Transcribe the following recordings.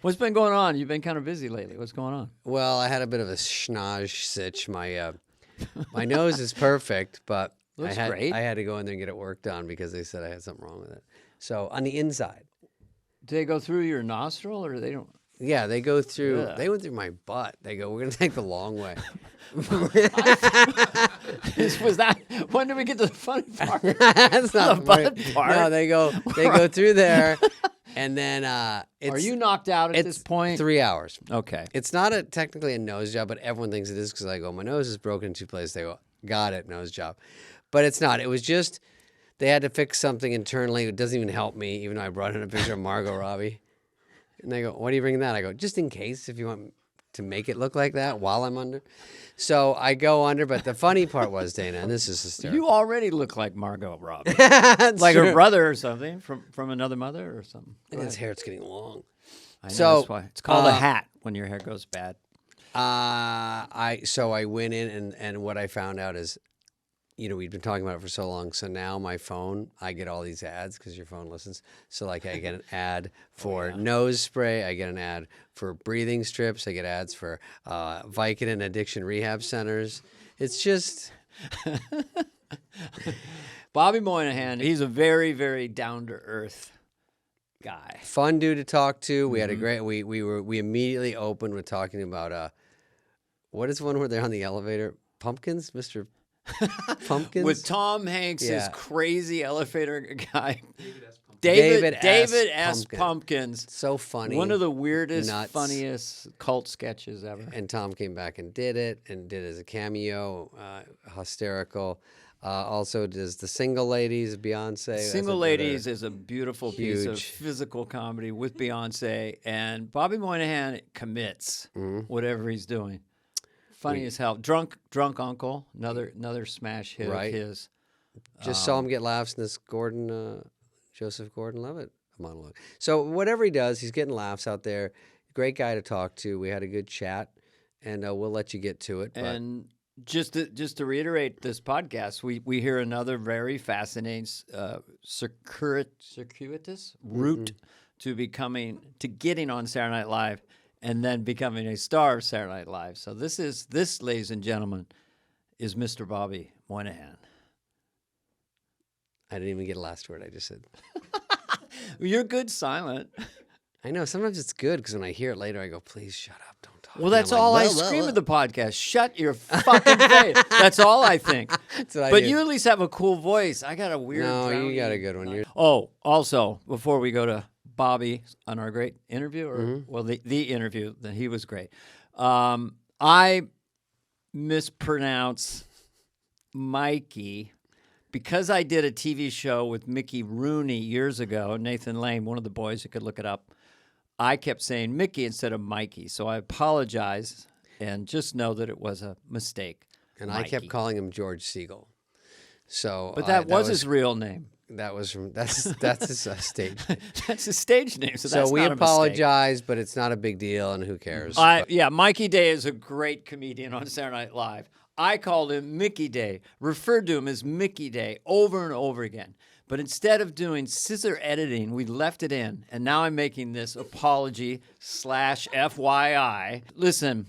What's been going on? You've been kind of busy lately. What's going on? Well, I had a bit of a schnoz sitch. My nose is perfect, but Looks great. I had to go in there and get it worked on because they said I had something wrong with it. So on the inside. Do they go through your nostril or they don't? Yeah, they go through. Yeah. They went through my butt. They go, we're gonna take the long way. Was that? When did we get to the funny part? That's not The butt part? No, they go through there, and then it's, Are you knocked out at it's this point? 3 hours. Okay. It's not technically a nose job, but everyone thinks it is because I go, my nose is broken in 2 places. They go, got it, nose job. But it's not. It was just they had to fix something internally. It doesn't even help me, even though I brought in a picture of Margot Robbie. And they go, why are you bringing that? I go, just in case if you want to make it look like that while I'm under. So I go under, but the funny part was, Dana, and this is hysterical. You already look like Margot Robbie. That's Like true. her brother or something from another mother or something. And his hair's getting long. I know, So, that's why. It's called a hat when your hair goes bad. So I went in and what I found out is, we've been talking about it for so long. So now my phone, I get all these ads because your phone listens. So like I get an ad for nose spray. I get an ad for breathing strips. I get ads for Vicodin addiction rehab centers. It's just... Bobby Moynihan, he's a very, very down-to-earth guy. Fun dude to talk to. We had a great... We immediately opened with talking about... what is one where they're on the elevator? Pumpkins? Mr. Pumpkins? With Tom Hanks, his Yeah. crazy elevator guy. David David S. S. Pumpkins. So funny. One of the weirdest, Nuts. funniest cult sketches ever. And Tom came back and did it as a cameo, hysterical. Also does The Single Ladies, Beyonce. That's Single another Ladies is a beautiful piece of huge- physical comedy with Beyonce, and Bobby Moynihan commits whatever he's doing. Funny as hell. Drunk Uncle, another smash hit Right. of his. Just saw him get laughs in this Joseph Gordon-Levitt monologue. So whatever he does, he's getting laughs out there. Great guy to talk to. We had a good chat, and we'll let you get to it. But And just to reiterate this podcast, we hear another very fascinating circuitous route to getting on Saturday Night Live and then becoming a star of Saturday Night Live. So this, ladies and gentlemen, is Mr. Bobby Moynihan. I didn't even get a last word. I just said, You're good silent. I know. Sometimes it's good because when I hear it later, I go, please shut up. Don't talk. Well, And that's I'm like, all I "Well, scream well, at the podcast. Shut your fucking face. That's all I think. That's what I But do. you at least have a cool voice. I got a weird. No, you drowny- got a good one. You're Oh, also, before we go to Bobby on our great interview, or the interview, that he was great. I mispronounce Mikey because I did a TV show with Mickey Rooney years ago. Nathan Lane, one of the boys, you could look it up. I kept saying Mickey instead of Mikey, so I apologize and just know that it was a mistake. and I kept Mikey. calling him George Siegel. So, But that was his real name. That was from that's his stage name. That's his stage name. So, So that's we not a mistake. apologize, but it's not a big deal, and who cares? Yeah, Mikey Day is a great comedian on Saturday Night Live. I called him Mickey Day, referred to him as Mickey Day over and over again. But instead of doing scissor editing, we left it in. And now I'm making this apology / FYI. Listen,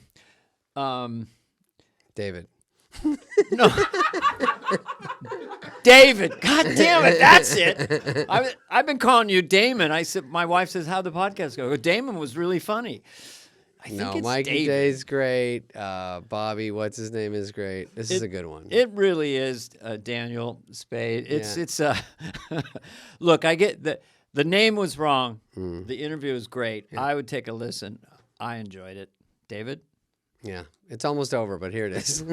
David. David, God damn it, that's it. I've been calling you Damon. I said, my wife says, how'd the podcast go? Damon was really funny. I think No, it's Mikey David. Day's great. Bobby, what's his name, is great. This is a good one. It really is Daniel Spade. Yeah. It's look, I get the name was wrong. The interview was great. I would take a listen. I enjoyed it. David? Yeah, it's almost over, but here it is.